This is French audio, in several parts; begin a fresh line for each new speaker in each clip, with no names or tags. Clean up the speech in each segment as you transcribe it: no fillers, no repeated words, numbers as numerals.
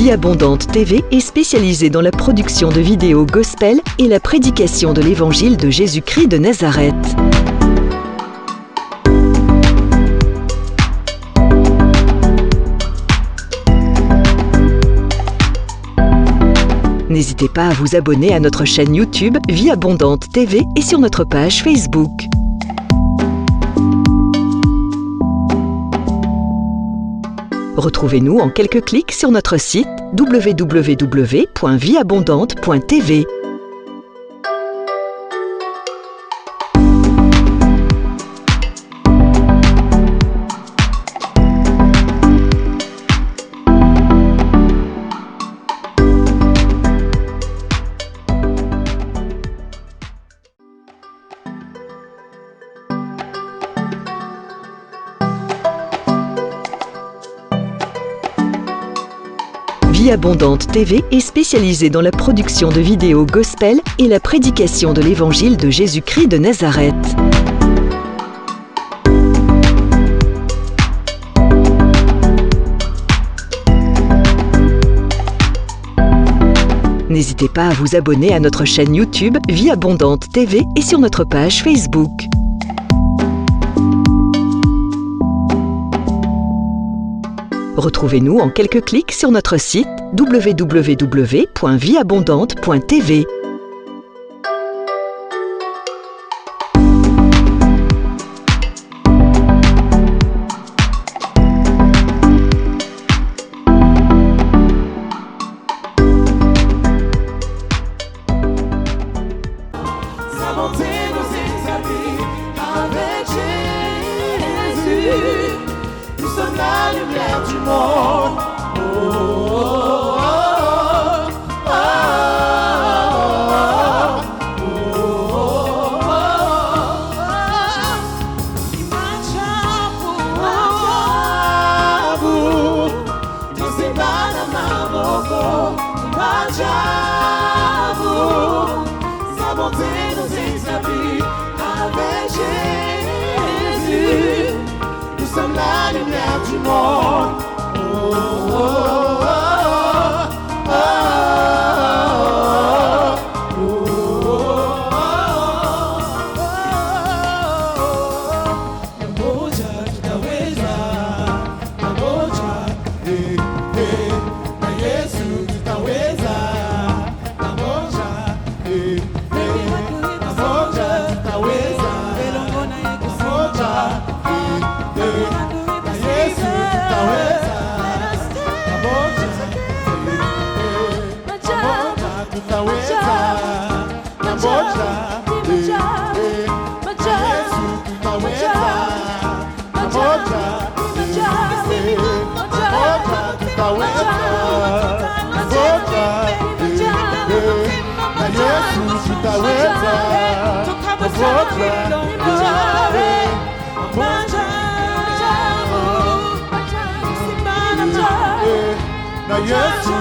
Vie Abondante TV est spécialisée dans la production de vidéos gospel et la prédication de l'évangile de Jésus-Christ de Nazareth. N'hésitez pas à vous abonner à notre chaîne YouTube Vie Abondante TV et sur notre page Facebook. Retrouvez-nous en quelques clics sur notre site www.vieabondante.tv. Vie Abondante TV est spécialisée dans la production de vidéos gospel et la prédication de l'évangile de Jésus-Christ de Nazareth. N'hésitez pas à vous abonner à notre chaîne YouTube Vie Abondante TV et sur notre page Facebook. Retrouvez-nous en quelques clics sur notre site www.vieabondante.tv.
Sa bonté nous établit avec Jésus. Nous sommes la lumière du monde. Oh, oh, oh, oh, oh, oh, oh. Sa bonté nous établit avec Jésus. Nous sommes la lumière du monde. Oh, oh, oh, oh, oh, Namoja tutaweza, namoja, na Yesu tutaweza, namoja, namoja tutaweza, namoja, na Yesu tutaweza, namoja, tutaweza, namoja, Yesu tutaweza, namoja, tutaweza, na Yesu tutaweza, na Yesu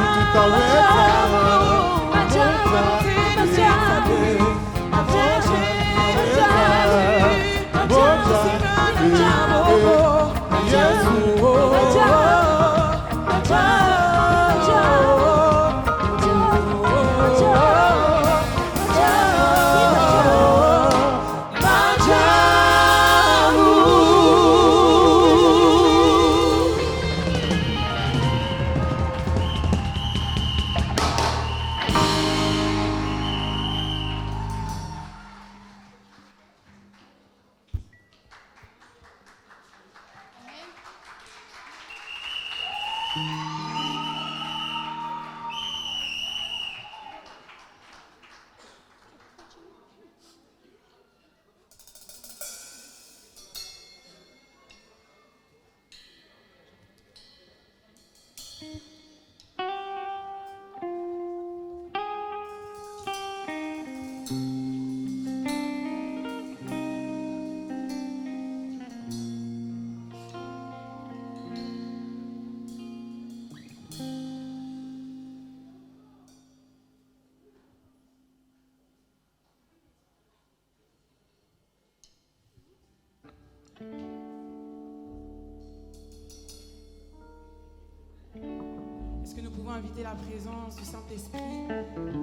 inviter la présence du Saint-Esprit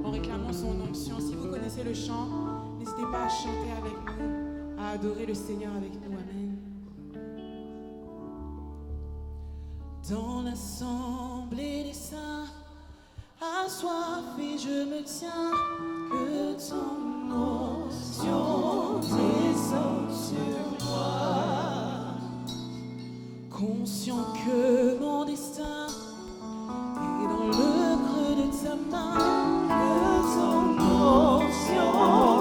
en réclamant son onction. Si vous connaissez le chant, n'hésitez pas à chanter avec nous, à adorer le Seigneur avec nous. Amen. Dans l'assemblée des saints, assoiffé je me tiens, que ton onction descende sur moi. Conscient que mon destin est dans le creux de ta main, que ton onction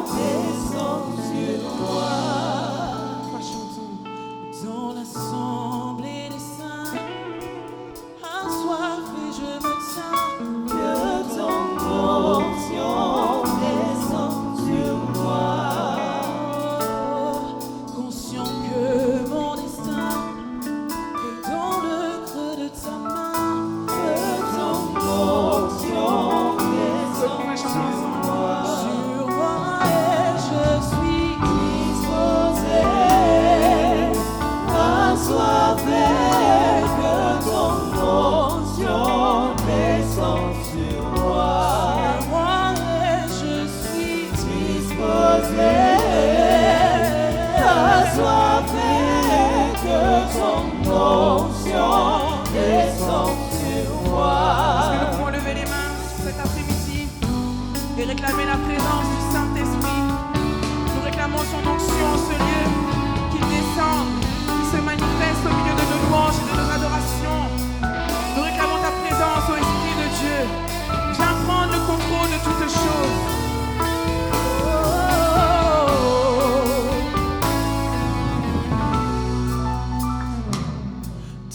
descende sur moi. Chantons. Dans l'assemblée des saints, assoiffé je me tiens, que ton onction descende sur moi. Conscient que mon destin est dans le creux de ta main, que ton onction descende sur moi. Sur moi, et je suis disposé, assoiffé, que ton onction descende sur moi. Sur moi, et je suis disposé, assoiffé, que ton onction descende sur moi. Est-ce que nous pouvons lever les mains cet après-midi et réclamer la présence du Saint-Esprit? Nous réclamons son onction en ce lieu, qu'il descende, qu'il se manifeste au milieu de nos louanges et de nos adorations. Nous réclamons ta présence, ô Esprit de Dieu. Viens prendre le contrôle de toutes choses.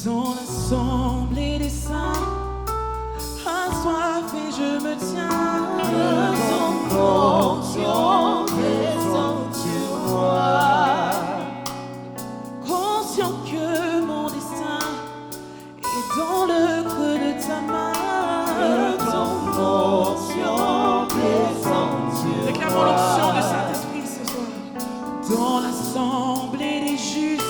Dans l'assemblée des saints, assoiffé je me tiens, que ton onction descende sur moi. Conscient que mon destin est dans le creux de ta main, que ton onction descende sur moi. Réclamons l'onction du Saint-Esprit ce soir. Dans l'assemblée des justes,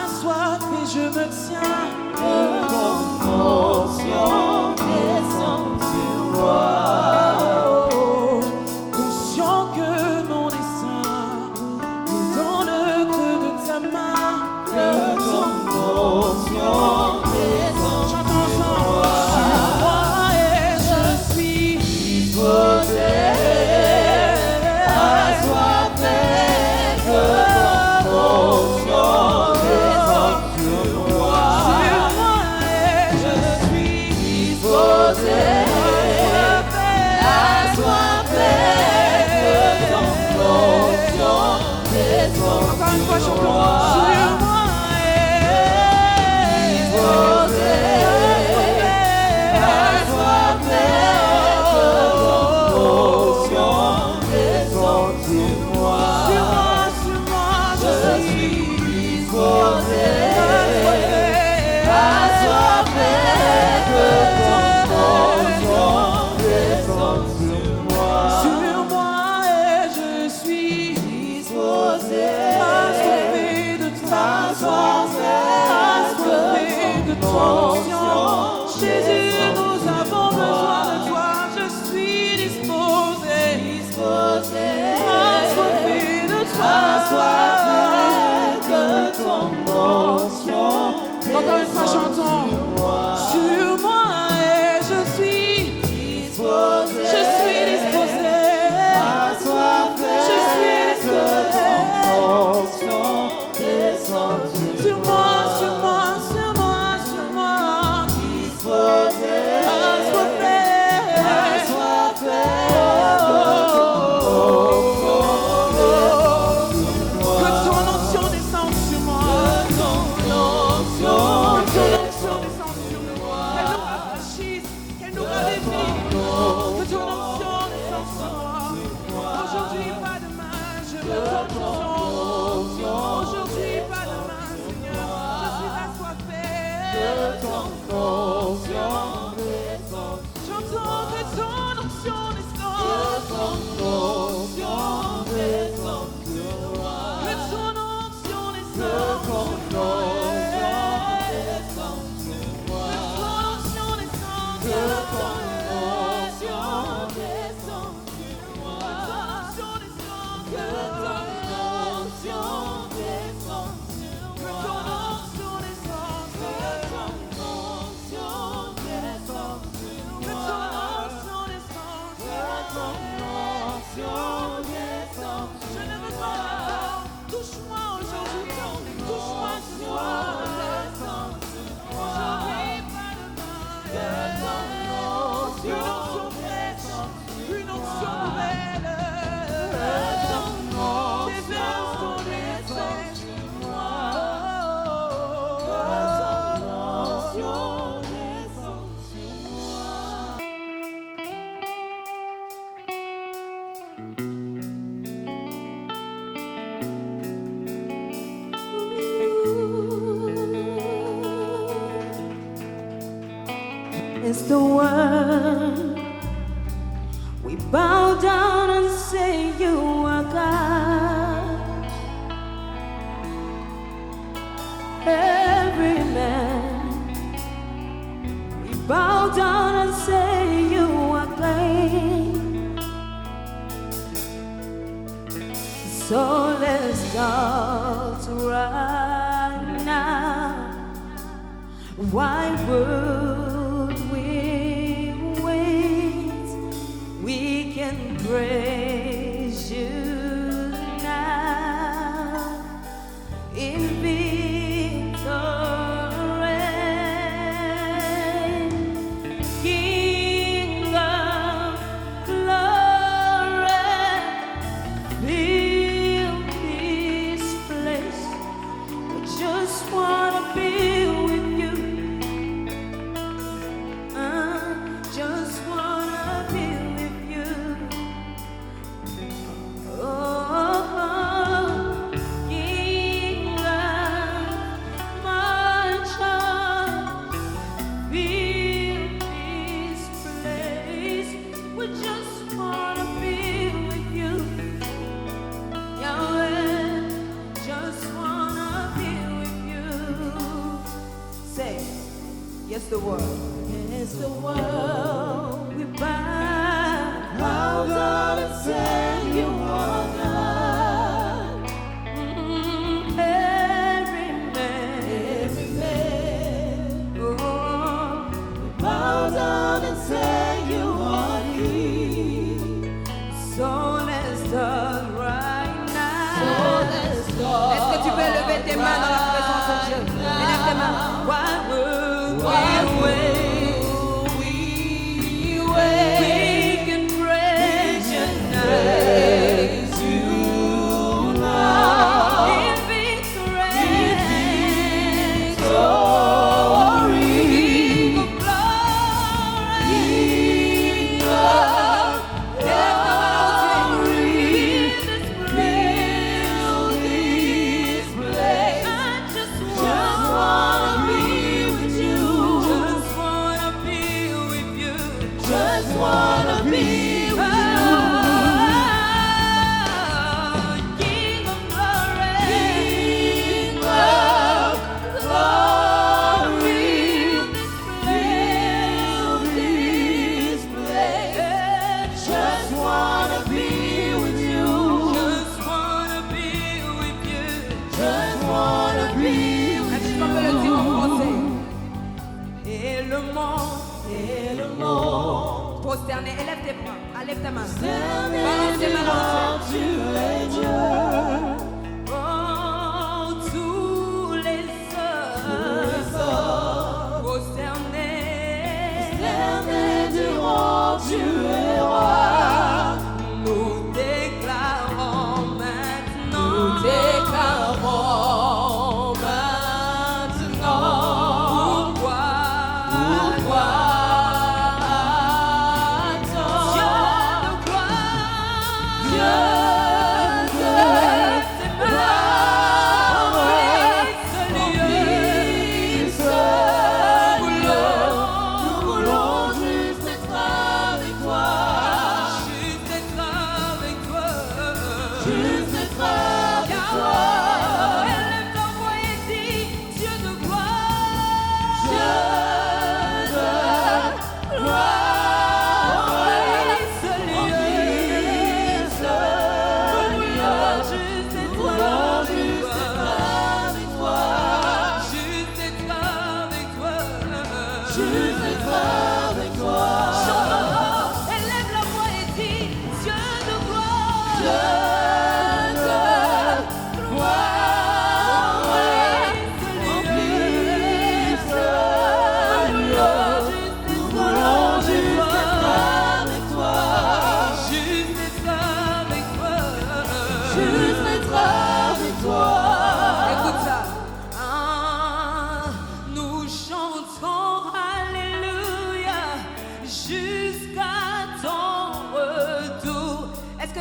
assoiffé je me tiens, que ton onction descende sur moi. Conscient que mon destin est dans le creux de ta main, que ton onction descende. Chantons ensemble. Sur moi, et je suis disposé, assoiffé, que ton onction descende sur moi. Sur the one. We bow down and say you are God. Every man, we bow down and say you are King. So let's start right now. Why would we wait? We can praise you now in victory. King of glory, fill this place. I just wanna be with you. Just wanna be with you. Oh, King of my child, fill this place. We just wanna be with you. Yahweh, just wanna be with you. Say, yes, the world. Yes, the world. We bow down and say you are God. Every man, oh, we bow down and say you are King. So let's start right now. So let's start. Est-ce que tu peux lever tes mains dans la présence de Dieu? Élève tes mains. Why would we wait? We can praise you now. In victory. King of glory. King of glory. Fill this place. I just wanna be with you. Just wanna be with you. Just wanna be with you. King of glory. King of glory. Fill this place. Just wanna be with you. Just wanna be with you. Just wanna be with you. Est-ce qu'on peut le dire en français? Et le monde, prosterné, élève tes bras, lève ta main. Balance tes mains dans le ciel. Oh, tous les hommes, prosternés devant Dieu et roi. Nous déclarons maintenant. Nous déclarons maintenant. Pourquoi?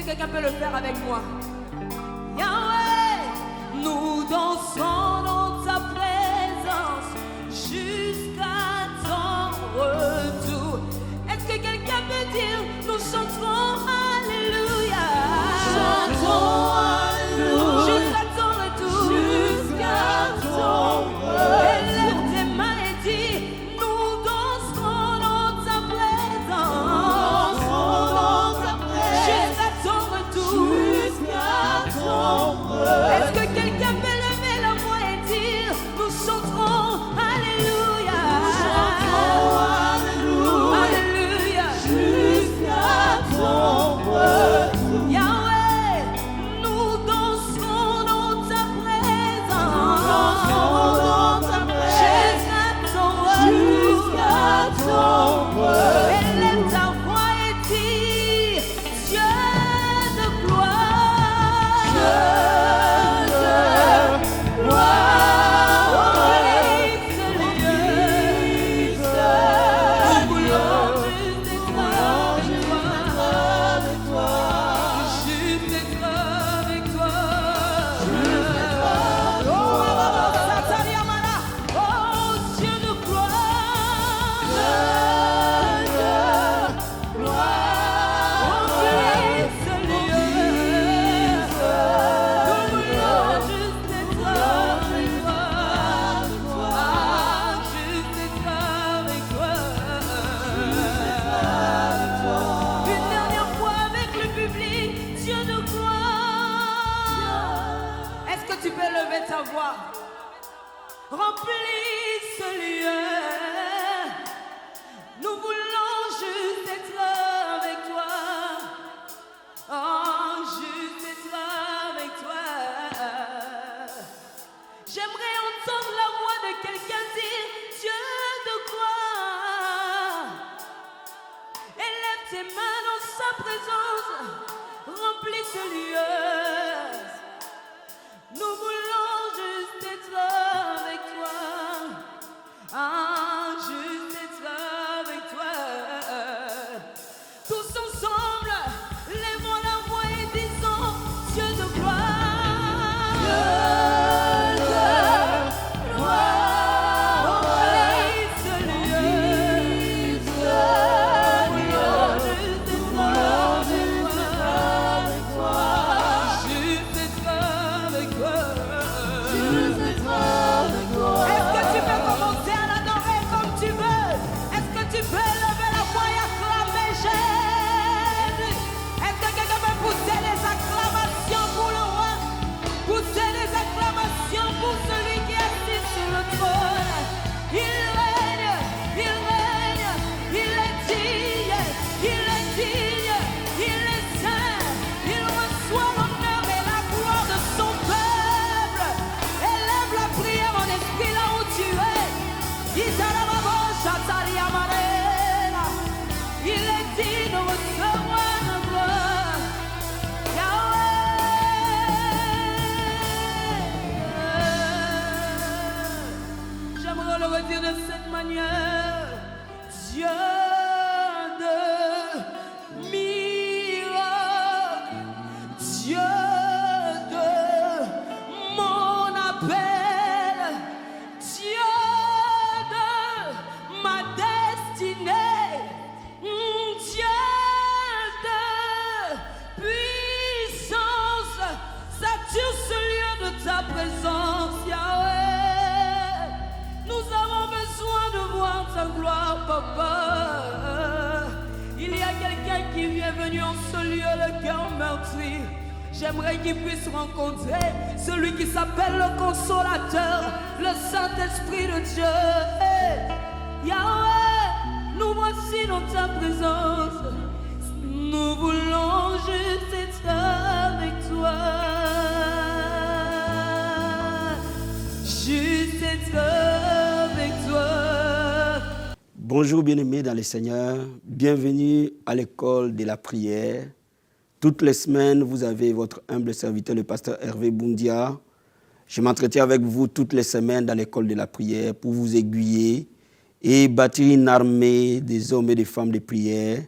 Quelqu'un peut le faire avec moi? Yahweh, nous dansons dans ta présence jusqu'à ton retour. nous chanterons Alléluia.
Chantons Alléluia.
Jusqu'à ton retour.
Jusqu'à ton retour.
Élève tes mains et dis, nous danserons dans ta présence. Jusqu'à ton retour. Est-ce que quelqu'un peut lever la voix et dire, nous chanterons Alléluia. Alléluia.
Jusqu'à ton retour.
Yahweh, nous danserons dans ta présence. Jusqu'à ton retour. Élève ta voix et dis, Dieu de gloire. Ta voix remplit ce lieu. Nous voulons juste être avec toi. Oh, juste être avec toi. J'aimerais entendre la voix de quelqu'un dire Dieu de gloire. Élève tes mains dans sa présence. Remplis ce lieu. Nous voulons juste être avec toi. Ah, juste être avec toi. Tous ensemble, lèvons la voix et disons Dieu de gloire. Dieu de gloire. Remplis ce lieu. Nous voulons juste être avec toi. Juste être avec toi. Est-ce que tu peux commencer à l'adorer comme tu veux? Est-ce que tu peux lever la voix et acclamer Jésus? Est-ce que quelqu'un peut pousser les acclamations pour le roi? Pousser les acclamations pour celui qui est assis sur le trône. Il règne, il règne, il est digne, il est digne, il est saint, il reçoit l'honneur et la gloire de son peuple. Élève la prière en esprit là où tu es. Il est digne de recevoir la gloire. Yahweh. J'aimerais le redire de cette manière. Dieu de miracles, Dieu de mon appel, Dieu de ma destinée, Dieu de puissance, sature ce lieu de ta présence, Yahweh. Nous avons besoin de voir ta gloire, Papa. Il y a quelqu'un qui est venu en ce lieu, le cœur meurtri. J'aimerais qu'il puisse rencontrer celui qui s'appelle le Consolateur, le Saint-Esprit de Dieu. Yahweh, nous voici dans ta présence. Nous voulons juste être avec toi. Juste être avec toi.
Bonjour bien-aimés dans le Seigneur, bienvenue à l'école de la prière. Toutes les semaines, vous avez votre humble serviteur, le pasteur Hervé Boundia. Je m'entretiens avec vous toutes les semaines dans l'école de la prière pour vous aiguiller et bâtir une armée des hommes et des femmes de prière.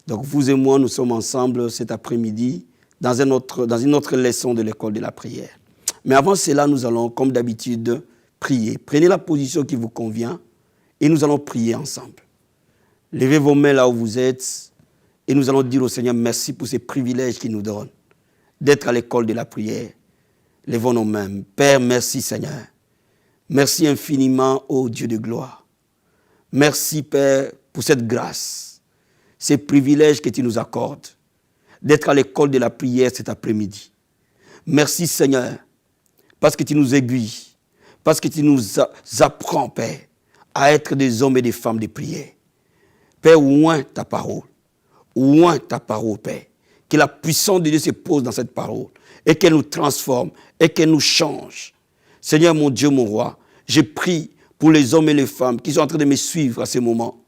Donc vous et moi, nous sommes ensemble cet après-midi dans une autre leçon de l'école de la prière. Mais avant cela, nous allons, comme d'habitude, prier. Prenez la position qui vous convient et nous allons prier ensemble. Levez vos mains là où vous êtes Et nous allons dire au Seigneur merci pour ces privilèges qu'il nous donne d'être à l'école de la prière. Lèvons nos mains. Père, merci Seigneur. Merci infiniment, ô Dieu de gloire. Merci Père pour cette grâce, ces privilèges que tu nous accordes d'être à l'école de la prière cet après-midi. Merci Seigneur parce que tu nous aiguilles, parce que tu nous apprends Père à être des hommes et des femmes de prière. Père, oint ta parole. Oint ta parole, Père. Que la puissance de Dieu se pose dans cette parole et qu'elle nous transforme et qu'elle nous change. Seigneur, mon Dieu, mon roi, je prie pour les hommes et les femmes qui sont en train de me suivre à ce moment.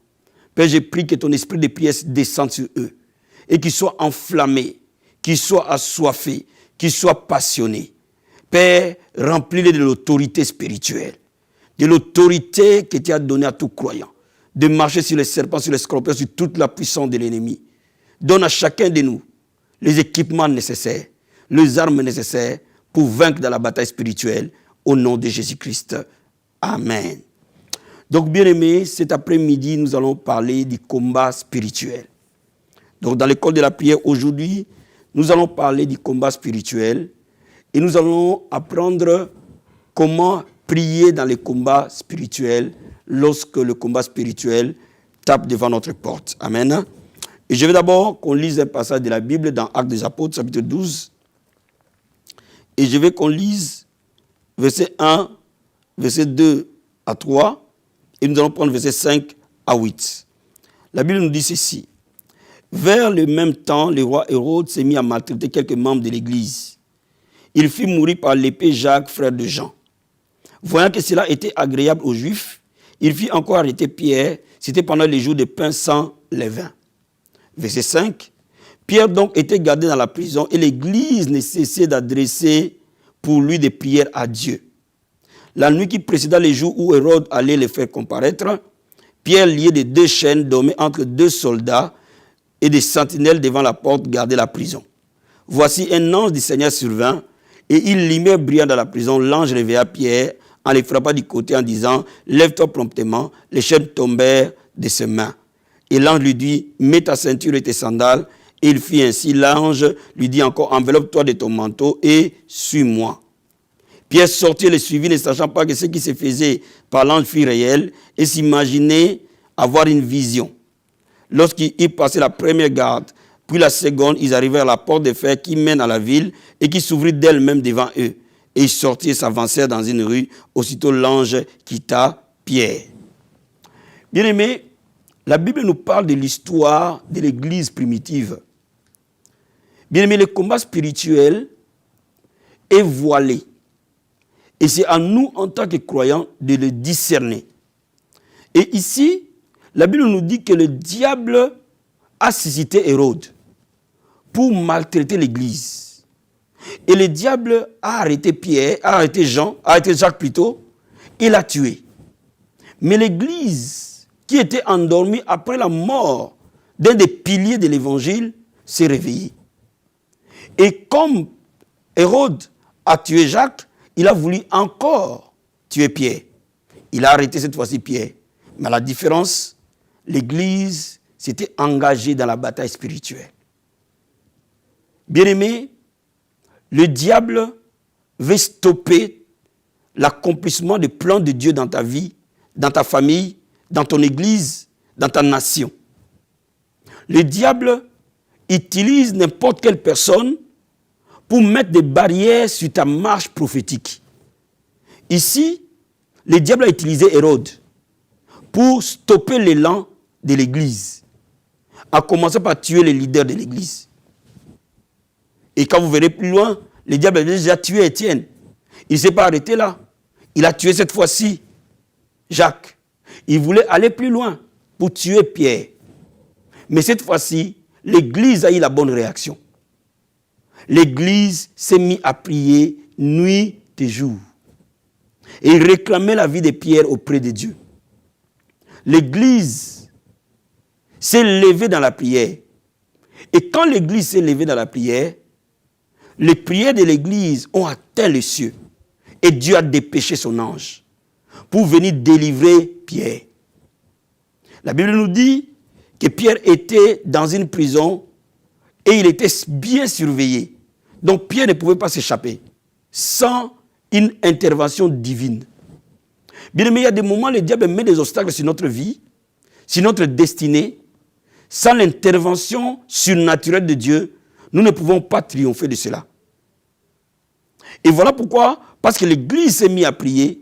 Père, je prie que ton esprit de prière descende sur eux et qu'ils soient enflammés, qu'ils soient assoiffés, qu'ils soient passionnés. Père, remplis-les de l'autorité spirituelle, de l'autorité que tu as donnée à tout croyant, de marcher sur les serpents, sur les scorpions, sur toute la puissance de l'ennemi. Donne à chacun de nous les équipements nécessaires, les armes nécessaires pour vaincre dans la bataille spirituelle au nom de Jésus-Christ. Amen. Donc, bien-aimés, cet après-midi, nous allons parler du combat spirituel. Donc, dans l'école de la prière, aujourd'hui, nous allons parler du combat spirituel et nous allons apprendre comment prier dans les combats spirituels lorsque le combat spirituel tape devant notre porte. Amen. Et je vais d'abord qu'on lise un passage de la Bible dans Actes des Apôtres, chapitre 12. Et je vais qu'on lise verset 1, verset 2 à 3. Et nous allons prendre verset 5 à 8. La Bible nous dit ceci. Vers le même temps, le roi Hérode s'est mis à maltraiter quelques membres de l'Église. Il fit mourir par l'épée Jacques, frère de Jean. Voyant que cela était agréable aux Juifs, il fit encore arrêter Pierre. C'était pendant les jours de pain sans levain. Verset 5. Pierre donc était gardé dans la prison et l'Église ne cessait d'adresser pour lui des prières à Dieu. La nuit qui précéda les jours où Hérode allait les faire comparaître, Pierre, lié de 2 chaînes, dormait entre 2 soldats et des sentinelles devant la porte gardaient la prison. Voici un ange du Seigneur survint et il lumière brillant dans la prison. L'ange réveilla Pierre en les frappant du côté en disant « Lève-toi promptement ». Les chaînes tombèrent de ses mains. Et l'ange lui dit « Mets ta ceinture et tes sandales ». Et il fit ainsi. L'ange lui dit encore « Enveloppe-toi de ton manteau et suis-moi ». Pierre sortit et le suivit, ne sachant pas que ce qui se faisait par l'ange fut réel et s'imaginait avoir une vision. Lorsqu'ils passaient la première garde, puis la seconde, ils arrivèrent à la porte de fer qui mène à la ville et qui s'ouvrit d'elle-même devant eux. Et ils sortirent et s'avancèrent dans une rue. Aussitôt l'ange quitta Pierre. Bien-aimés, la Bible nous parle de l'histoire de l'Église primitive. Bien-aimés, le combat spirituel est voilé. Et c'est à nous, en tant que croyants, de le discerner. Et ici, la Bible nous dit que le diable a suscité Hérode pour maltraiter l'Église. Et le diable a arrêté Pierre, a arrêté Jacques plutôt, et l'a tué. Mais l'Église, qui était endormie après la mort d'un des piliers de l'Évangile, s'est réveillée. Et comme Hérode a tué Jacques, il a voulu encore tuer Pierre. Il a arrêté cette fois-ci Pierre. Mais la différence, l'Église s'était engagée dans la bataille spirituelle. Bien-aimé, le diable veut stopper l'accomplissement des plans de Dieu dans ta vie, dans ta famille, dans ton Église, dans ta nation. Le diable utilise n'importe quelle personne pour mettre des barrières sur ta marche prophétique. Ici, le diable a utilisé Hérode pour stopper l'élan de l'Église, à commencer par tuer les leaders de l'Église. Et quand vous verrez plus loin, le diable a déjà tué Étienne. Il ne s'est pas arrêté là. Il a tué cette fois-ci Jacques. Il voulait aller plus loin pour tuer Pierre. Mais cette fois-ci, l'Église a eu la bonne réaction. L'Église s'est mise à prier nuit et jour. Et il réclamait la vie de Pierre auprès de Dieu. L'Église s'est levée dans la prière. Et quand l'Église s'est levée dans la prière, les prières de l'Église ont atteint les cieux. Et Dieu a dépêché son ange pour venir délivrer Pierre. La Bible nous dit que Pierre était dans une prison et il était bien surveillé. Donc Pierre ne pouvait pas s'échapper sans une intervention divine. Bien aimé, il y a des moments où le diable met des obstacles sur notre vie, sur notre destinée. Sans l'intervention surnaturelle de Dieu, nous ne pouvons pas triompher de cela. Et voilà pourquoi, parce que l'Église s'est mise à prier,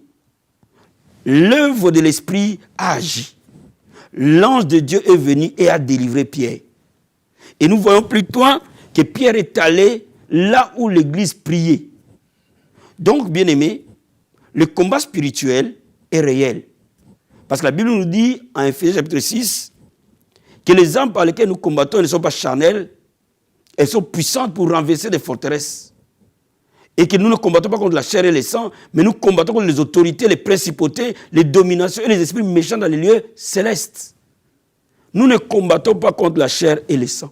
l'œuvre de l'Esprit a agi. L'ange de Dieu est venu et a délivré Pierre. Et nous voyons plutôt que Pierre est allé là où l'Église priait. Donc, bien aimé, le combat spirituel est réel. Parce que la Bible nous dit, en Ephésiens chapitre 6, que les armes par lesquelles nous combattons ne sont pas charnelles, elles sont puissantes pour renverser des forteresses. Et que nous ne combattons pas contre la chair et le sang, mais nous combattons contre les autorités, les principautés, les dominations et les esprits méchants dans les lieux célestes. Nous ne combattons pas contre la chair et le sang,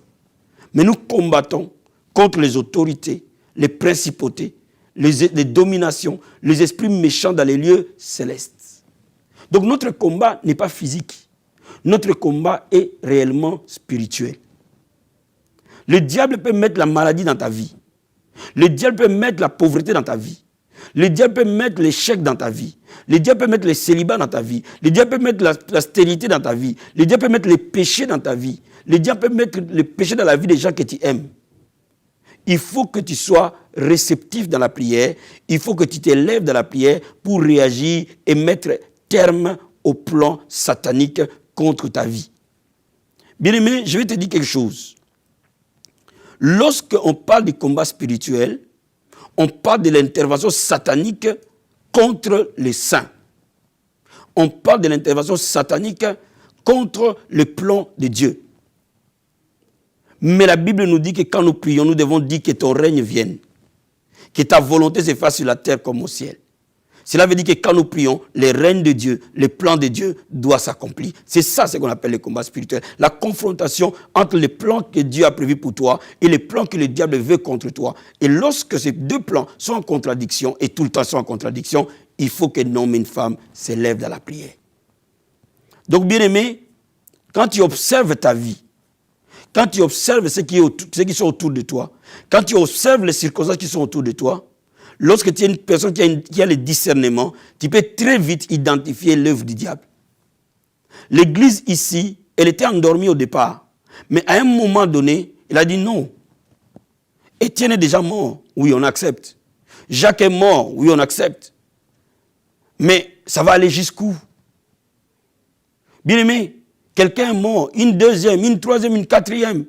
mais nous combattons contre les autorités, les principautés, les dominations, les esprits méchants dans les lieux célestes. Donc notre combat n'est pas physique. Notre combat est réellement spirituel. Le diable peut mettre la maladie dans ta vie. Le diable peut mettre la pauvreté dans ta vie. Le diable peut mettre l'échec dans ta vie. Le diable peut mettre le célibat dans ta vie. Le diable peut mettre la stérilité dans ta vie. Le diable peut mettre les péchés dans ta vie. Le diable peut mettre les péchés dans la vie des gens que tu aimes. Il faut que tu sois réceptif dans la prière. Il faut que tu t'élèves dans la prière pour réagir et mettre terme au plan satanique contre ta vie. Bien-aimé, je vais te dire quelque chose. Lorsqu'on parle du combat spirituel, on parle de l'intervention satanique contre les saints. On parle de l'intervention satanique contre le plan de Dieu. Mais la Bible nous dit que quand nous prions, nous devons dire que ton règne vienne, que ta volonté se fasse sur la terre comme au ciel. Cela veut dire que quand nous prions, le règne de Dieu, le plan de Dieu doit s'accomplir. C'est ça ce qu'on appelle le combat spirituel. La confrontation entre les plans que Dieu a prévus pour toi et les plans que le diable veut contre toi. Et lorsque ces deux plans sont en contradiction, et tout le temps sont en contradiction, il faut qu'un homme et une femme s'élèvent dans la prière. Donc, bien aimé, quand tu observes ta vie, quand tu observes ceux qui sont autour de toi, quand tu observes les circonstances qui sont autour de toi, lorsque tu es une personne qui a le discernement, tu peux très vite identifier l'œuvre du diable. L'église ici, elle était endormie au départ. Mais à un moment donné, elle a dit non. Étienne est déjà mort. Oui, on accepte. Jacques est mort. Oui, on accepte. Mais ça va aller jusqu'où? Bien aimé, quelqu'un est mort. Une deuxième, une troisième, une quatrième.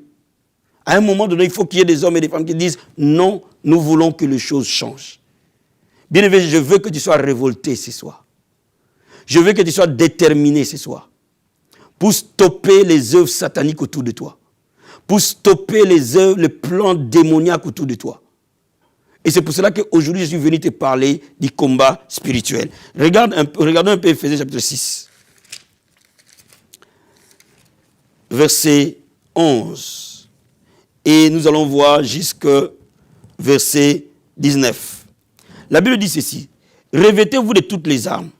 À un moment donné, il faut qu'il y ait des hommes et des femmes qui disent non, nous voulons que les choses changent. Bien aimé, je veux que tu sois révolté ce soir. Je veux que tu sois déterminé ce soir pour stopper les œuvres sataniques autour de toi, pour stopper les œuvres, les plans démoniaques autour de toi. Et c'est pour cela qu'aujourd'hui, je suis venu te parler du combat spirituel. Regardons un peu Ephésiens chapitre 6, verset 11. Et nous allons voir jusqu'au verset 19. La Bible dit ceci. Revêtez-vous de toutes les armes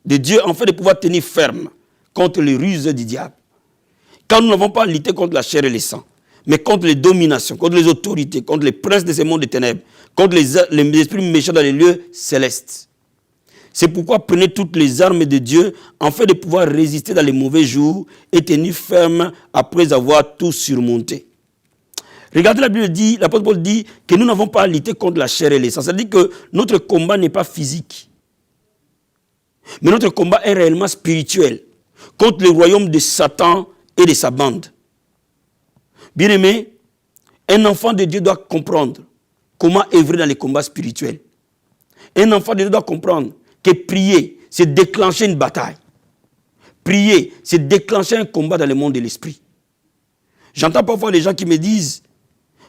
de Dieu afin de pouvoir tenir ferme contre les ruses du diable. Car nous n'avons pas à lutter contre la chair et le sang, mais contre les dominations, contre les autorités, contre les princes de ce monde de ténèbres, contre les esprits méchants dans les lieux célestes. C'est pourquoi prenez toutes les armes de Dieu afin de pouvoir résister dans les mauvais jours et tenir ferme après avoir tout surmonté. Regardez, la Bible dit, l'apôtre Paul dit que nous n'avons pas à lutter contre la chair et le sang. C'est-à-dire que notre combat n'est pas physique. Mais notre combat est réellement spirituel. Contre le royaume de Satan et de sa bande. Bien aimé, un enfant de Dieu doit comprendre comment œuvrer dans les combats spirituels. Un enfant de Dieu doit comprendre que prier, c'est déclencher une bataille. Prier, c'est déclencher un combat dans le monde de l'esprit. J'entends parfois les gens qui me disent,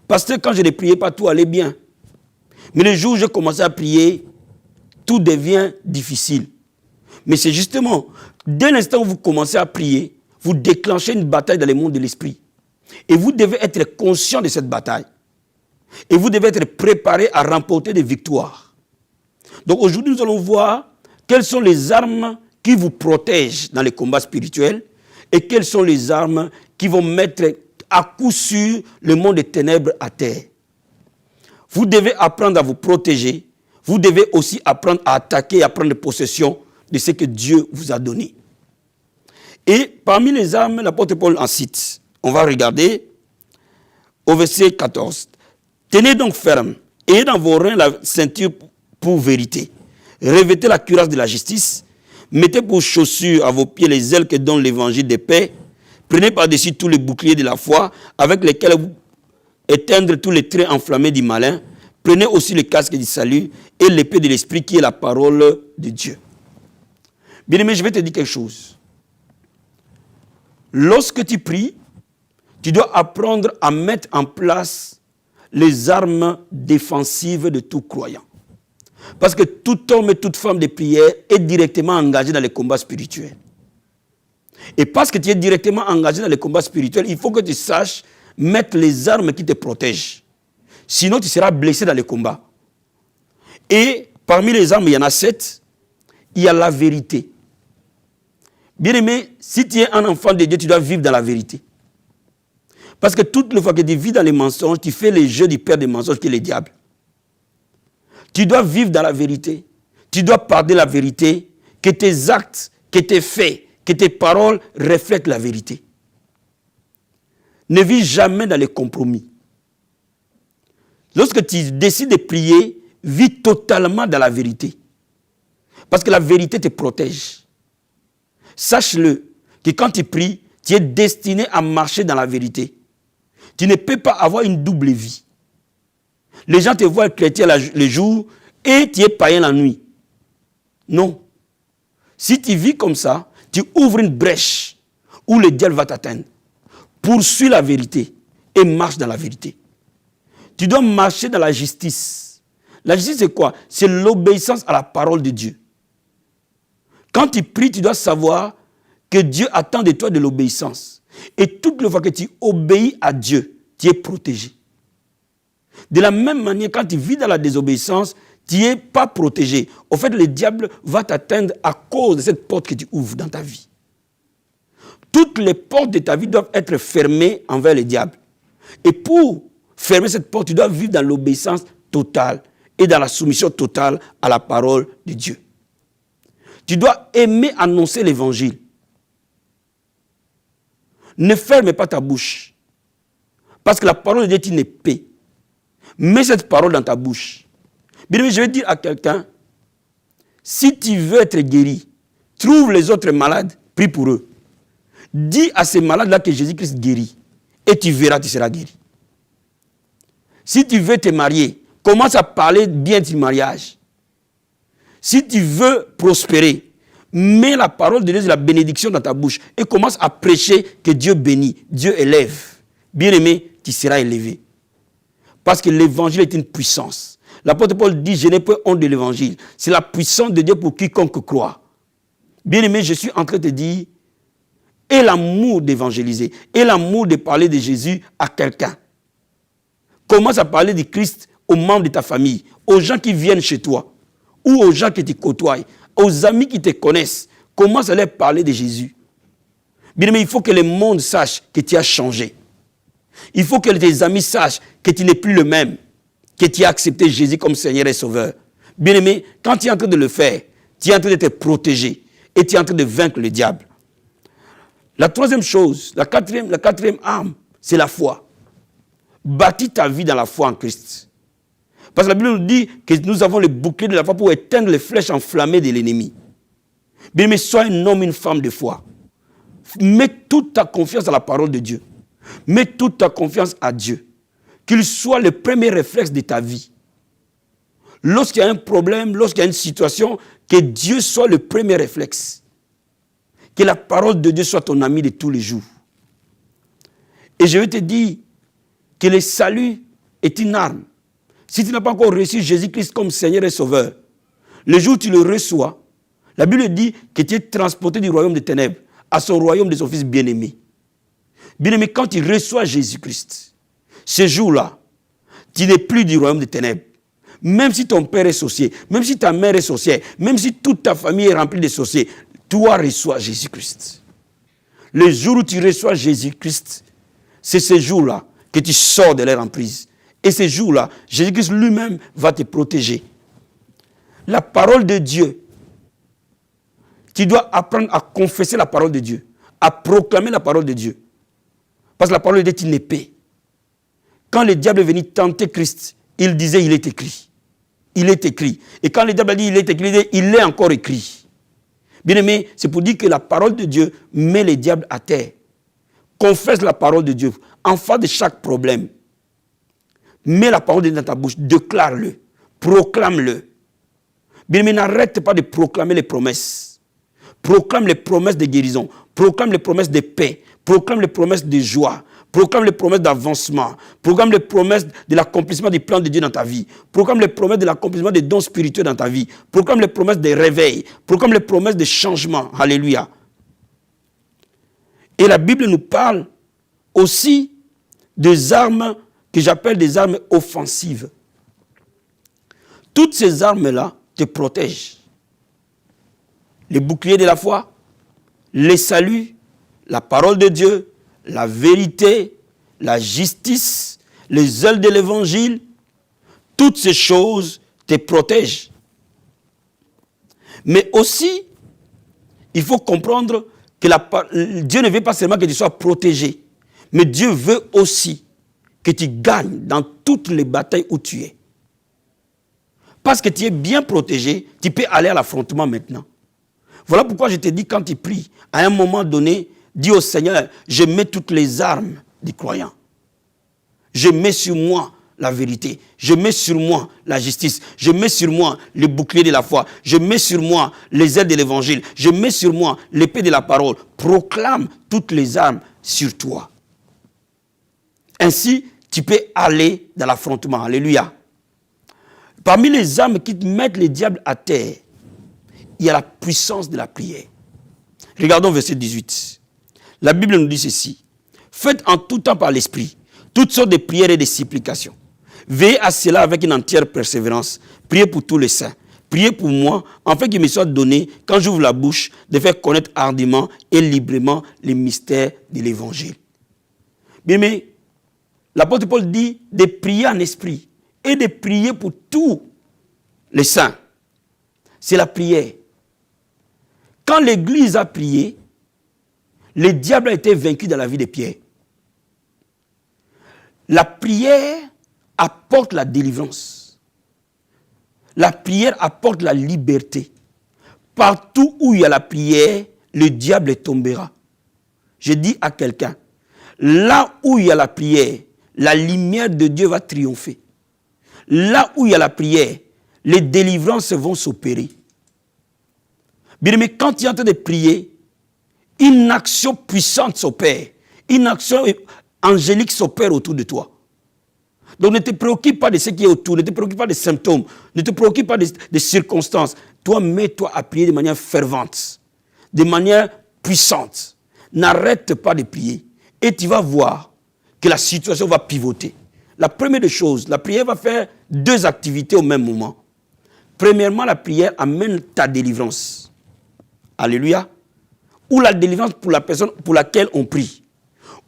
pasteur, quand je ne priais pas, tout allait bien. Mais le jour où j'ai commencé à prier, tout devient difficile. Mais c'est justement, dès l'instant où vous commencez à prier, vous déclenchez une bataille dans le monde de l'esprit. Et vous devez être conscient de cette bataille. Et vous devez être préparé à remporter des victoires. Donc aujourd'hui, nous allons voir quelles sont les armes qui vous protègent dans les combats spirituels et quelles sont les armes qui vont mettre à coup sûr le monde des ténèbres à terre. Vous devez apprendre à vous protéger. Vous devez aussi apprendre à attaquer et à prendre possession de ce que Dieu vous a donné. Et parmi les armes, l'apôtre Paul en cite. On va regarder au verset 14. Tenez donc ferme, ayez dans vos reins la ceinture pour vérité. Revêtez la cuirasse de la justice. Mettez pour chaussures à vos pieds les ailes que donne l'évangile de paix. Prenez par-dessus tous les boucliers de la foi avec lesquels vous éteindre tous les traits enflammés du malin. Prenez aussi le casque du salut et l'épée de l'esprit qui est la parole de Dieu. Bien-aimé, je vais te dire quelque chose. Lorsque tu pries, tu dois apprendre à mettre en place les armes défensives de tout croyant. Parce que tout homme et toute femme de prière est directement engagé dans les combats spirituels. Et parce que tu es directement engagé dans les combats spirituels, il faut que tu saches mettre les armes qui te protègent. Sinon, tu seras blessé dans les combats. Et parmi les armes, il y en a 7. Il y a la vérité. Bien-aimé, si tu es un enfant de Dieu, tu dois vivre dans la vérité. Parce que toute la fois que tu vis dans les mensonges, tu fais les jeux du père des mensonges qui est le diable. Tu dois vivre dans la vérité. Tu dois parler la vérité, que tes actes, que tes faits, que tes paroles reflètent la vérité. Ne vis jamais dans les compromis. Lorsque tu décides de prier, vis totalement dans la vérité. Parce que la vérité te protège. Sache-le, que quand tu pries, tu es destiné à marcher dans la vérité. Tu ne peux pas avoir une double vie. Les gens te voient chrétien le jour et tu es païen la nuit. Non. Si tu vis comme ça, tu ouvres une brèche où le diable va t'atteindre. Poursuis la vérité et marche dans la vérité. Tu dois marcher dans la justice. La justice, c'est quoi? C'est l'obéissance à la parole de Dieu. Quand tu pries, tu dois savoir que Dieu attend de toi de l'obéissance. Et toute la fois que tu obéis à Dieu, tu es protégé. De la même manière, quand tu vis dans la désobéissance, tu n'es pas protégé. Au fait, le diable va t'atteindre à cause de cette porte que tu ouvres dans ta vie. Toutes les portes de ta vie doivent être fermées envers le diable. Et pour fermer cette porte, tu dois vivre dans l'obéissance totale et dans la soumission totale à la parole de Dieu. Tu dois aimer annoncer l'évangile. Ne ferme pas ta bouche. Parce que la parole de Dieu est une épée. Mets cette parole dans ta bouche. Bien, je vais dire à quelqu'un, si tu veux être guéri, trouve les autres malades, prie pour eux. Dis à ces malades-là que Jésus-Christ guérit. Et tu verras, tu seras guéri. Si tu veux te marier, commence à parler bien du mariage. Si tu veux prospérer, mets la parole de Dieu et la bénédiction dans ta bouche et commence à prêcher que Dieu bénit, Dieu élève. Bien-aimé, tu seras élevé. Parce que l'évangile est une puissance. L'apôtre Paul dit, je n'ai pas honte de l'évangile. C'est la puissance de Dieu pour quiconque croit. Bien-aimé, je suis en train de te dire, aie l'amour d'évangéliser, aie l'amour de parler de Jésus à quelqu'un. Commence à parler de Christ aux membres de ta famille, aux gens qui viennent chez toi, ou aux gens qui te côtoient, aux amis qui te connaissent. Commence à leur parler de Jésus. Bien-aimé, il faut que le monde sache que tu as changé. Il faut que tes amis sachent que tu n'es plus le même, que tu as accepté Jésus comme Seigneur et Sauveur. Bien-aimé, quand tu es en train de le faire, tu es en train de te protéger et tu es en train de vaincre le diable. La troisième chose, la quatrième arme, c'est la foi. Bâtis ta vie dans la foi en Christ. Parce que la Bible nous dit que nous avons le bouclier de la foi pour éteindre les flèches enflammées de l'ennemi. Bien-aimé, sois un homme, une femme de foi. Mets toute ta confiance à la parole de Dieu. Mets toute ta confiance à Dieu. Qu'il soit le premier réflexe de ta vie. Lorsqu'il y a un problème, lorsqu'il y a une situation, que Dieu soit le premier réflexe. Que la parole de Dieu soit ton ami de tous les jours. Et je vais te dire que le salut est une arme. Si tu n'as pas encore reçu Jésus-Christ comme Seigneur et Sauveur, le jour où tu le reçois, la Bible dit que tu es transporté du royaume des ténèbres à son royaume de son Fils bien-aimé. Bien-aimé, quand tu reçois Jésus-Christ, ce jour-là, tu n'es plus du royaume des ténèbres. Même si ton père est sorcier, même si ta mère est sorcière, même si toute ta famille est remplie de sorciers, toi reçois Jésus-Christ. Le jour où tu reçois Jésus-Christ, c'est ce jour-là que tu sors de leur emprise. Et ce jour-là, Jésus-Christ lui-même va te protéger. La parole de Dieu, tu dois apprendre à confesser la parole de Dieu, à proclamer la parole de Dieu. Parce que la parole de Dieu est une épée. Quand le diable est venu tenter Christ, il disait, il est écrit. Il est écrit. Et quand le diable a dit, il est écrit, il est encore écrit. Bien aimé, c'est pour dire que la parole de Dieu met le diable à terre. Confesse la parole de Dieu en face de chaque problème. Mets la parole de Dieu dans ta bouche, déclare-le, proclame-le. Bien aimé, n'arrête pas de proclamer les promesses. Proclame les promesses de guérison, proclame les promesses de paix, proclame les promesses de joie, proclame les promesses d'avancement, proclame les promesses de l'accomplissement des plans de Dieu dans ta vie, proclame les promesses de l'accomplissement des dons spirituels dans ta vie, proclame les promesses de réveil, proclame les promesses de changement. Alléluia. Et la Bible nous parle aussi des armes que j'appelle des armes offensives. Toutes ces armes-là te protègent. Les boucliers de la foi, les saluts, la parole de Dieu, la vérité, la justice, les ailes de l'évangile, toutes ces choses te protègent. Mais aussi, il faut comprendre que Dieu ne veut pas seulement que tu sois protégé, mais Dieu veut aussi que tu gagnes dans toutes les batailles où tu es. Parce que tu es bien protégé, tu peux aller à l'affrontement maintenant. Voilà pourquoi je te dis, quand tu pries, à un moment donné, dis au Seigneur, je mets toutes les armes du croyant. Je mets sur moi la vérité. Je mets sur moi la justice. Je mets sur moi le bouclier de la foi. Je mets sur moi les ailes de l'évangile. Je mets sur moi l'épée de la parole. Proclame toutes les armes sur toi. Ainsi, tu peux aller dans l'affrontement. Alléluia. Parmi les armes qui mettent le diable à terre, il y a la puissance de la prière. Regardons verset 18. La Bible nous dit ceci. Faites en tout temps par l'esprit toutes sortes de prières et de supplications. Veillez à cela avec une entière persévérance. Priez pour tous les saints. Priez pour moi, afin qu'il me soit donné, quand j'ouvre la bouche, de faire connaître hardiment et librement les mystères de l'évangile. Bien, mais l'apôtre Paul dit de prier en esprit et de prier pour tous les saints. C'est la prière. Quand l'Église a prié, le diable a été vaincu dans la vie de Pierre. La prière apporte la délivrance. La prière apporte la liberté. Partout où il y a la prière, le diable tombera. Je dis à quelqu'un, là où il y a la prière, la lumière de Dieu va triompher. Là où il y a la prière, les délivrances vont s'opérer. Bien aimé, quand tu es en train de prier, une action puissante s'opère. Une action angélique s'opère autour de toi. Donc ne te préoccupe pas de ce qui est autour, ne te préoccupe pas des symptômes, ne te préoccupe pas des circonstances. Toi, mets-toi à prier de manière fervente, de manière puissante. N'arrête pas de prier. Et tu vas voir que la situation va pivoter. La première des choses, la prière va faire deux activités au même moment. Premièrement, la prière amène ta délivrance. Alléluia. Ou la délivrance pour la personne pour laquelle on prie.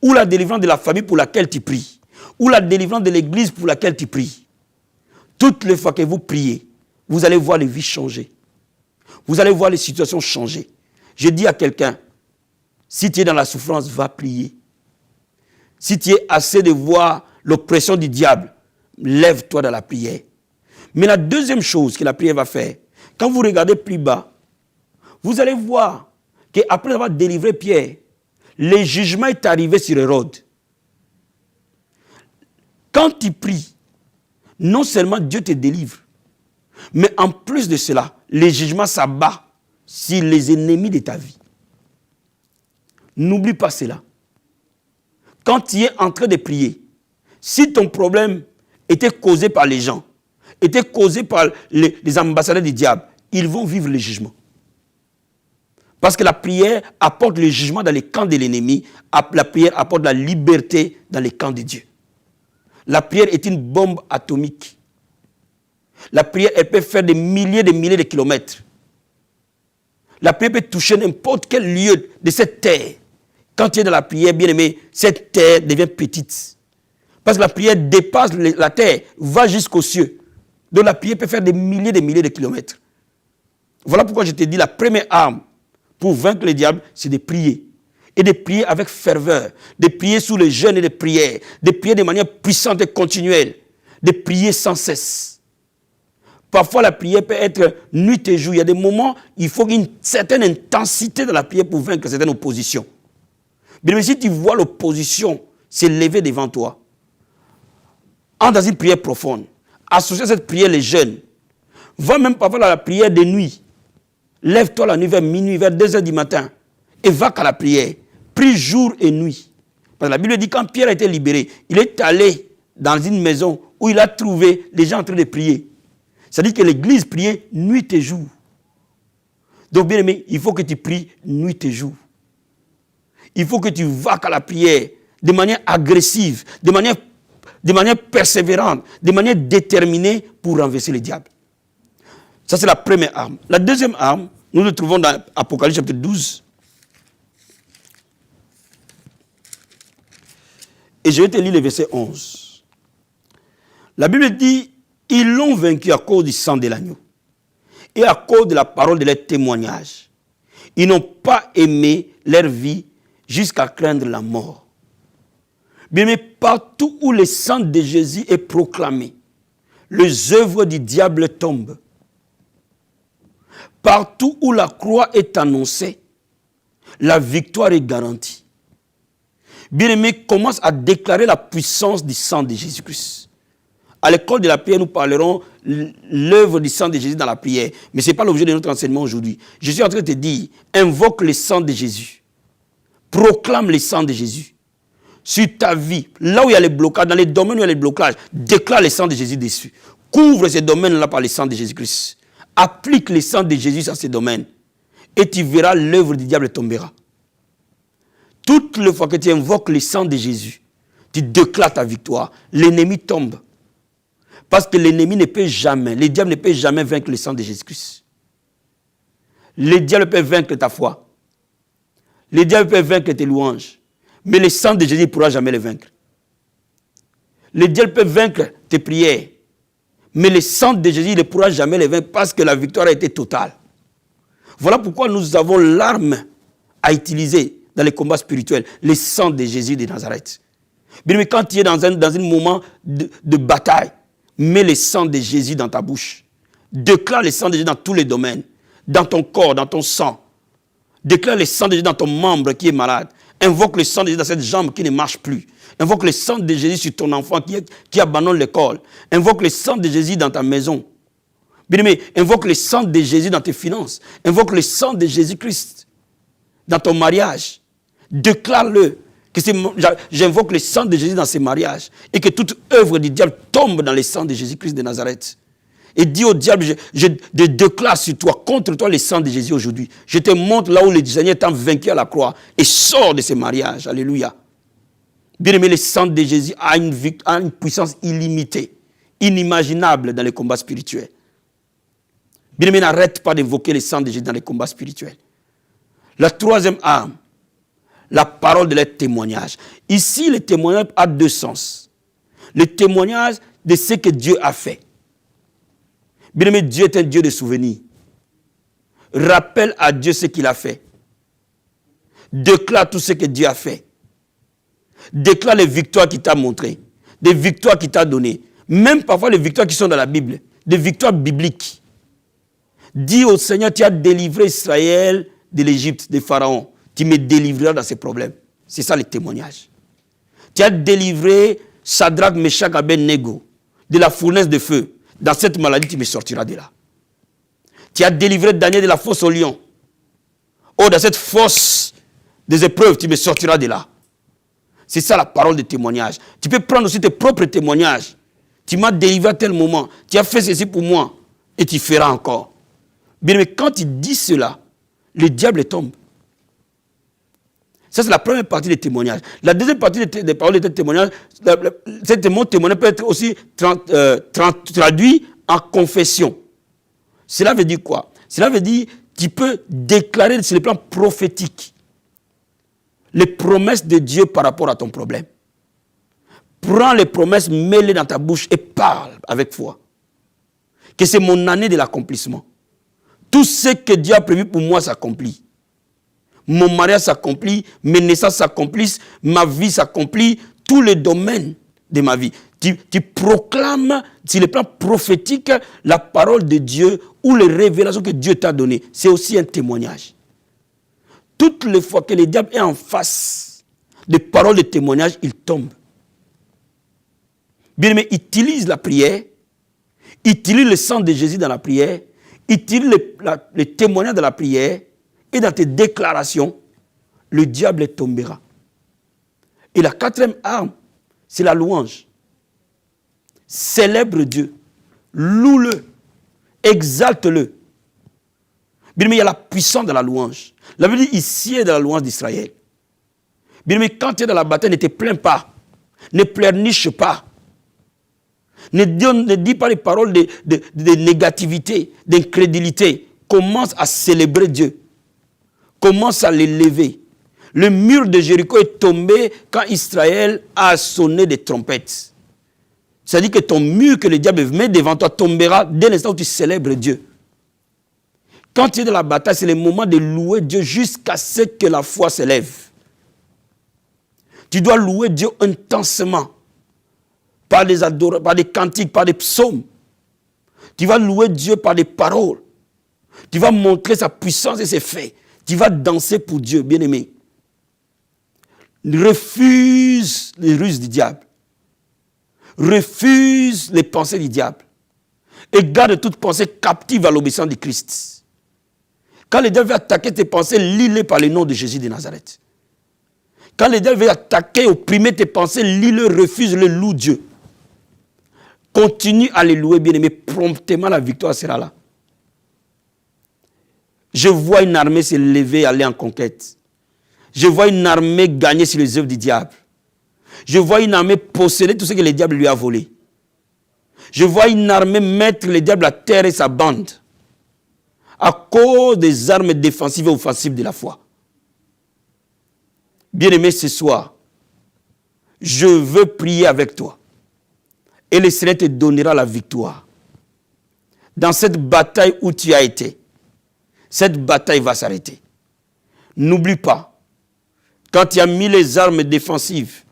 Ou la délivrance de la famille pour laquelle tu pries. Ou la délivrance de l'église pour laquelle tu pries. Toutes les fois que vous priez, vous allez voir les vies changer. Vous allez voir les situations changer. Je dis à quelqu'un, si tu es dans la souffrance, va prier. Si tu es assez de voir l'oppression du diable, lève-toi dans la prière. Mais la deuxième chose que la prière va faire, quand vous regardez plus bas, vous allez voir qu'après avoir délivré Pierre, le jugement est arrivé sur Hérode. Quand tu pries, non seulement Dieu te délivre, mais en plus de cela, le jugement s'abat sur les ennemis de ta vie. N'oublie pas cela. Quand tu es en train de prier, si ton problème était causé par les gens, était causé par les ambassadeurs du diable, ils vont vivre le jugement. Parce que la prière apporte le jugement dans les camps de l'ennemi, la prière apporte la liberté dans les camps de Dieu. La prière est une bombe atomique. La prière, elle peut faire des milliers de kilomètres. La prière peut toucher n'importe quel lieu de cette terre quand tu es dans la prière, bien aimé, cette terre devient petite. Parce que la prière dépasse la terre, va jusqu'aux cieux. Donc la prière peut faire des milliers de kilomètres. Voilà pourquoi je te dis, la première arme pour vaincre le diable, c'est de prier. Et de prier avec ferveur, de prier sous le jeûne et de prière, de prier de manière puissante et continuelle, de prier sans cesse. Parfois, la prière peut être nuit et jour. Il y a des moments, il faut une certaine intensité dans la prière pour vaincre certaines oppositions. Mais si tu vois l'opposition s'élever devant toi, entre dans une prière profonde, associe à cette prière les jeûnes, va même parfois à la prière de nuit. Lève-toi la nuit vers minuit, vers 2h du matin, et va qu'à la prière. Prie jour et nuit. Parce que la Bible dit quand Pierre a été libéré, il est allé dans une maison où il a trouvé les gens en train de prier. C'est-à-dire que l'église priait nuit et jour. Donc bien aimé, il faut que tu pries nuit et jour. Il faut que tu vas qu'à la prière de manière agressive, de manière persévérante, de manière déterminée pour renverser le diable. Ça, c'est la première arme. La deuxième arme, nous le trouvons dans Apocalypse chapitre 12. Et je vais te lire le verset 11. La Bible dit, ils l'ont vaincu à cause du sang de l'agneau et à cause de la parole de leur témoignage. Ils n'ont pas aimé leur vie jusqu'à craindre la mort. Bien, mais partout où le sang de Jésus est proclamé, les œuvres du diable tombent. Partout où la croix est annoncée, la victoire est garantie. Bien-aimé, commence à déclarer la puissance du sang de Jésus-Christ. À l'école de la prière, nous parlerons l'œuvre du sang de Jésus dans la prière. Mais ce n'est pas l'objet de notre enseignement aujourd'hui. Je suis en train de te dire, invoque le sang de Jésus. Proclame le sang de Jésus. Sur ta vie, là où il y a les blocages, dans les domaines où il y a les blocages, déclare le sang de Jésus dessus. Couvre ces domaines-là par le sang de Jésus-Christ. Applique le sang de Jésus sur ces domaines. Et tu verras l'œuvre du diable tombera. Toutes les fois que tu invoques le sang de Jésus, tu déclares ta victoire. L'ennemi tombe. Parce que l'ennemi ne peut jamais, le diable ne peut jamais vaincre le sang de Jésus-Christ. Le diable peut vaincre ta foi. Le diable peut vaincre tes louanges. Mais le sang de Jésus ne pourra jamais le vaincre. Le diable peut vaincre tes prières. Mais le sang de Jésus ne pourra jamais le vaincre parce que la victoire a été totale. Voilà pourquoi nous avons l'arme à utiliser dans les combats spirituels, le sang de Jésus de Nazareth. Mais quand tu es dans un moment de bataille, mets le sang de Jésus dans ta bouche. Déclare le sang de Jésus dans tous les domaines, dans ton corps, dans ton sang. Déclare le sang de Jésus dans ton membre qui est malade. Invoque le sang de Jésus dans cette jambe qui ne marche plus. Invoque le sang de Jésus sur ton enfant qui abandonne l'école. Invoque le sang de Jésus dans ta maison. Bien-aimé, invoque le sang de Jésus dans tes finances. Invoque le sang de Jésus-Christ dans ton mariage. Déclare-le que j'invoque le sang de Jésus dans ces mariages et que toute œuvre du diable tombe dans le sang de Jésus-Christ de Nazareth. Et dis au diable, je déclare sur toi, contre toi le sang de Jésus aujourd'hui. Je te montre là où le Seigneur t'a vaincu à la croix et sors de ces mariages. Alléluia. Bien-aimé, le sang de Jésus a une puissance illimitée, inimaginable dans les combats spirituels. Bien-aimé, n'arrête pas d'invoquer le sang de Jésus dans les combats spirituels. La troisième arme, la parole de leur témoignage. Ici, le témoignage a deux sens. Le témoignage de ce que Dieu a fait. Bien-aimé, Dieu est un Dieu de souvenirs. Rappelle à Dieu ce qu'il a fait. Déclare tout ce que Dieu a fait. Déclare les victoires qu'il t'a montrées. Des victoires qu'il t'a données. Même parfois les victoires qui sont dans la Bible. Des victoires bibliques. Dis au Seigneur, tu as délivré Israël de l'Égypte, de Pharaon. Tu me délivreras dans ces problèmes. C'est ça le témoignage. Tu as délivré Shadrach, Meshach, Abednego de la fournaise de feu. Dans cette maladie, tu me sortiras de là. Tu as délivré Daniel de la fosse au lion. Oh, dans cette fosse des épreuves, tu me sortiras de là. C'est ça la parole de témoignage. Tu peux prendre aussi tes propres témoignages. Tu m'as délivré à tel moment. Tu as fait ceci pour moi. Et tu feras encore. Bien, mais quand tu dis cela, le diable tombe. Ça, c'est la première partie des témoignages. La deuxième partie des paroles des témoignages, mon témoignage peut être aussi traduit en confession. Cela veut dire quoi? Cela veut dire que tu peux déclarer sur le plan prophétique les promesses de Dieu par rapport à ton problème. Prends les promesses, mets-les dans ta bouche et parle avec foi. Que c'est mon année de l'accomplissement. Tout ce que Dieu a prévu pour moi s'accomplit. Mon mariage s'accomplit, mes naissances s'accomplissent, ma vie s'accomplit, tous les domaines de ma vie. Tu proclames, sur le plan prophétique, la parole de Dieu ou les révélations que Dieu t'a données. C'est aussi un témoignage. Toutes les fois que le diable est en face des paroles de témoignage, il tombe. Bien aimé, utilise la prière, utilise le sang de Jésus dans la prière, utilise les témoignages de la prière, et dans tes déclarations, le diable tombera. Et la quatrième arme, c'est la louange. Célèbre Dieu, loue-le, exalte-le. Bien aimé, il y a la puissance de la louange. La Bible dit, ici est dans la louange d'Israël. Bien aimé, quand tu es dans la bataille, ne te plains pas, ne pleurniche pas. Ne dis pas les paroles de négativité, d'incrédulité. Commence à célébrer Dieu. Commence à l'élever. Le mur de Jéricho est tombé quand Israël a sonné des trompettes. C'est-à-dire que ton mur que le diable met devant toi tombera dès l'instant où tu célèbres Dieu. Quand tu es dans la bataille, c'est le moment de louer Dieu jusqu'à ce que la foi s'élève. Tu dois louer Dieu intensement. Par des adorations, par des cantiques, par des psaumes. Tu vas louer Dieu par des paroles. Tu vas montrer sa puissance et ses faits. Tu vas danser pour Dieu, bien-aimé. Refuse les ruses du diable. Refuse les pensées du diable. Et garde toute pensée captive à l'obéissance de Christ. Quand le diable veut attaquer tes pensées, lis-les par le nom de Jésus de Nazareth. Quand le diable veut attaquer, opprimer tes pensées, lis-le, refuse-le, loue Dieu. Continue à les louer, bien-aimé. Promptement, la victoire sera là. Je vois une armée se lever, aller en conquête. Je vois une armée gagner sur les œuvres du diable. Je vois une armée posséder tout ce que le diable lui a volé. Je vois une armée mettre le diable à terre et sa bande à cause des armes défensives et offensives de la foi. Bien-aimé, ce soir, je veux prier avec toi. Et le Seigneur te donnera la victoire. Dans cette bataille où tu as été, cette bataille va s'arrêter. N'oublie pas, quand tu as mis les armes défensives,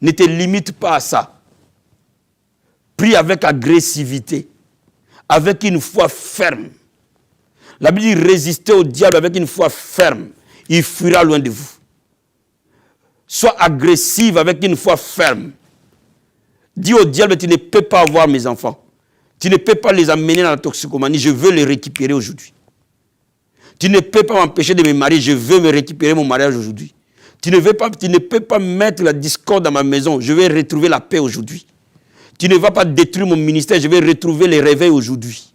ne te limite pas à ça. Prie avec agressivité, avec une foi ferme. La Bible dit résister au diable avec une foi ferme. Il fuira loin de vous. Sois agressive avec une foi ferme. Dis au diable, tu ne peux pas avoir mes enfants. Tu ne peux pas les amener dans la toxicomanie. Je veux les récupérer aujourd'hui. Tu ne peux pas m'empêcher de me marier. Je veux me récupérer mon mariage aujourd'hui. Tu ne peux pas mettre la discorde dans ma maison. Je vais retrouver la paix aujourd'hui. Tu ne vas pas détruire mon ministère. Je vais retrouver les réveils aujourd'hui.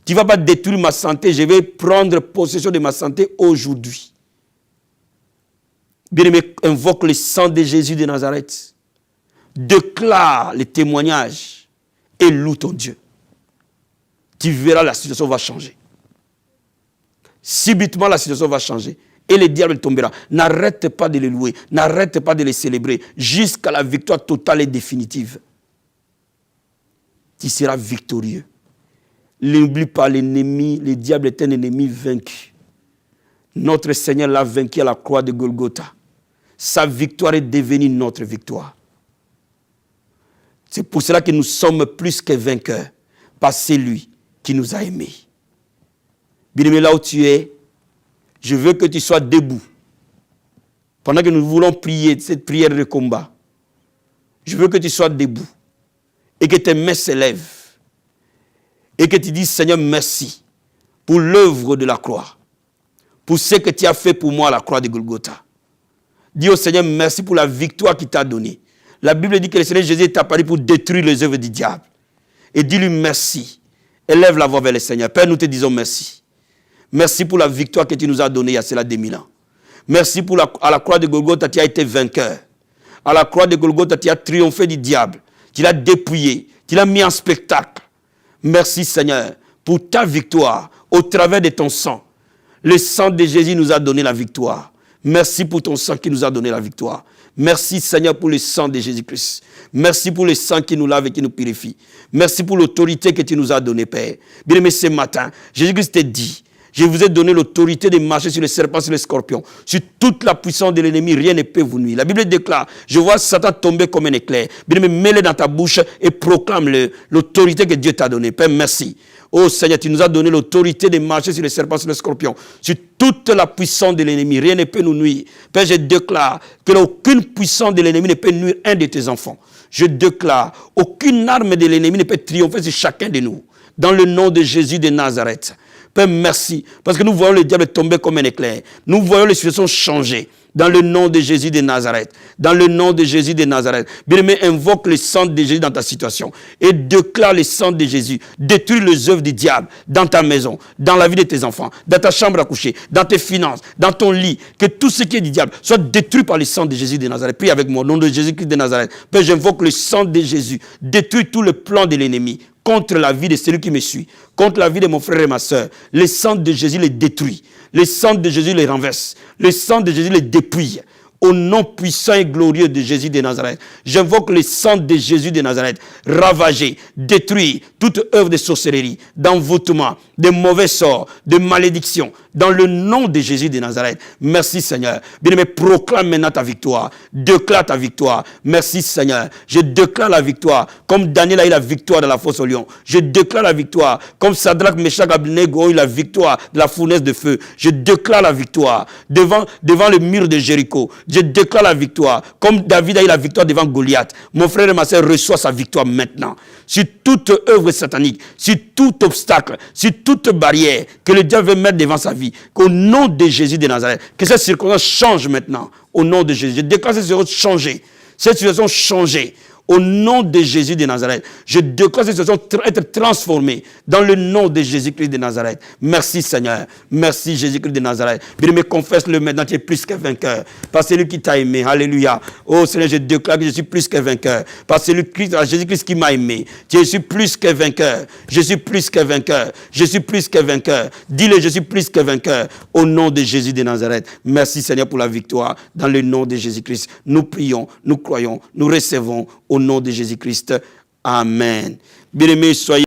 Tu ne vas pas détruire ma santé. Je vais prendre possession de ma santé aujourd'hui. Bien-aimé, invoque le sang de Jésus de Nazareth. Déclare les témoignages et loue ton Dieu. Tu verras, la situation va changer. Subitement, la situation va changer. Et le diable tombera. N'arrête pas de les louer. N'arrête pas de les célébrer. Jusqu'à la victoire totale et définitive. Tu seras victorieux. N'oublie pas l'ennemi. Le diable est un ennemi vaincu. Notre Seigneur l'a vaincu à la croix de Golgotha. Sa victoire est devenue notre victoire. C'est pour cela que nous sommes plus que vainqueurs. Par celui qui nous a aimés. Bien-aimé, là où tu es, je veux que tu sois debout. Pendant que nous voulons prier cette prière de combat, je veux que tu sois debout. Et que tes mains s'élèvent. Et que tu dises, Seigneur, merci pour l'œuvre de la croix. Pour ce que tu as fait pour moi à la croix de Golgotha. Dis au Seigneur, merci pour la victoire qu'il t'a donnée. La Bible dit que le Seigneur Jésus est apparu pour détruire les œuvres du diable. Et dis-lui merci. Élève la voix vers le Seigneur. Père, nous te disons merci. Merci pour la victoire que tu nous as donnée il y a cela 2000 ans. Merci pour à la croix de Golgotha, tu as été vainqueur. À la croix de Golgotha, tu as triomphé du diable. Tu l'as dépouillé. Tu l'as mis en spectacle. Merci Seigneur pour ta victoire au travers de ton sang. Le sang de Jésus nous a donné la victoire. Merci pour ton sang qui nous a donné la victoire. Merci Seigneur pour le sang de Jésus-Christ. Merci pour le sang qui nous lave et qui nous purifie. Merci pour l'autorité que tu nous as donnée, Père. Bien-aimé, ce matin, Jésus-Christ t'a dit, je vous ai donné l'autorité de marcher sur les serpents, sur les scorpions. Sur toute la puissance de l'ennemi, rien ne peut vous nuire. La Bible déclare, je vois Satan tomber comme un éclair. Bien-aimé, mets-le dans ta bouche et proclame-le, l'autorité que Dieu t'a donnée. Père, merci. Oh Seigneur, tu nous as donné l'autorité de marcher sur les serpents, sur les scorpions, sur toute la puissance de l'ennemi. Rien ne peut nous nuire. Père, je déclare que aucune puissance de l'ennemi ne peut nuire un de tes enfants. Je déclare, aucune arme de l'ennemi ne peut triompher sur chacun de nous. Dans le nom de Jésus de Nazareth. Père, merci. Parce que nous voyons le diable tomber comme un éclair. Nous voyons les situations changer. Dans le nom de Jésus de Nazareth. Dans le nom de Jésus de Nazareth. Bien-aimé, invoque le sang de Jésus dans ta situation. Et déclare le sang de Jésus. Détruis les œuvres du diable dans ta maison, dans la vie de tes enfants, dans ta chambre à coucher, dans tes finances, dans ton lit. Que tout ce qui est du diable soit détruit par le sang de Jésus de Nazareth. Prie avec moi, au nom de Jésus-Christ de Nazareth. Père, j'invoque le sang de Jésus. Détruis tout le plan de l'ennemi contre la vie de celui qui me suit, contre la vie de mon frère et ma soeur. Le sang de Jésus les détruit. Le sang de Jésus les renverse. Le sang de Jésus les dépouille. Au nom puissant et glorieux de Jésus de Nazareth, j'invoque le sang de Jésus de Nazareth, ravager, détruire toute œuvre de sorcellerie, d'envoûtement, de mauvais sorts, de malédiction, dans le nom de Jésus de Nazareth. Merci Seigneur. Bien-aimé, proclame maintenant ta victoire. Déclare ta victoire. Merci Seigneur. Je déclare la victoire. Comme Daniel a eu la victoire dans la fosse au lion. Je déclare la victoire. Comme Sadrach, Meshach, Abednego ont eu la victoire de la fournaise de feu. Je déclare la victoire devant le mur de Jéricho. Je déclare la victoire. Comme David a eu la victoire devant Goliath. Mon frère et ma soeur reçoit sa victoire maintenant. Sur toute œuvre satanique, sur tout obstacle, sur toute barrière que le diable veut mettre devant sa vie, qu'au nom de Jésus de Nazareth, que cette circonstance change maintenant. Au nom de Jésus. Je déclare cette situation changer. Cette situation changer. Au nom de Jésus de Nazareth, je déclare cette situation être transformée dans le nom de Jésus-Christ de Nazareth. Merci Seigneur. Merci Jésus-Christ de Nazareth. Bien-aimé, confesse-le maintenant, tu es plus que vainqueur. Par celui qui t'a aimé. Alléluia. Oh Seigneur, je déclare que je suis plus que vainqueur. Par celui Jésus-Christ qui m'a aimé. Je suis plus que vainqueur. Je suis plus que vainqueur. Je suis plus que vainqueur. Dis-le, je suis plus que vainqueur. Au nom de Jésus de Nazareth. Merci Seigneur pour la victoire. Dans le nom de Jésus-Christ. Nous prions, nous croyons, nous recevons. Au nom de Jésus-Christ. Amen. Bien-aimés, soyez...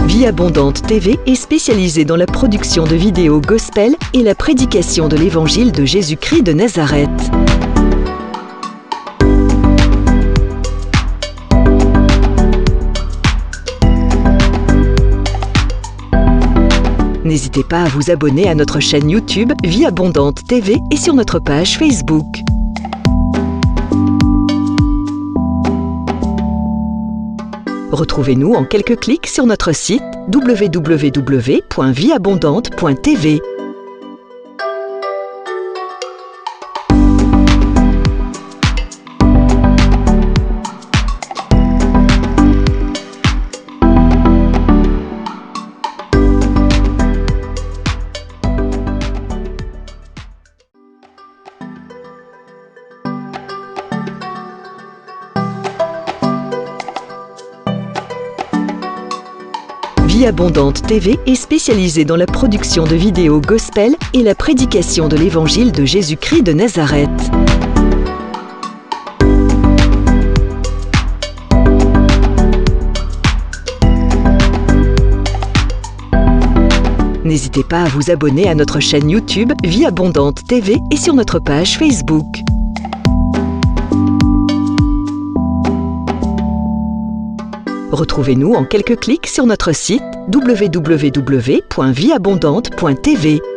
Vie Abondante TV est spécialisée dans la production de vidéos gospel et la prédication de l'évangile de Jésus-Christ de Nazareth. N'hésitez pas à vous abonner à notre chaîne YouTube Vie Abondante TV et sur notre page Facebook. Retrouvez-nous en quelques clics sur notre site www.vieabondante.tv. Vie Abondante TV est spécialisée dans la production de vidéos gospel et la prédication de l'évangile de Jésus-Christ de Nazareth. N'hésitez pas à vous abonner à notre chaîne YouTube Vie Abondante TV et sur notre page Facebook. Retrouvez-nous en quelques clics sur notre site www.vieabondante.tv.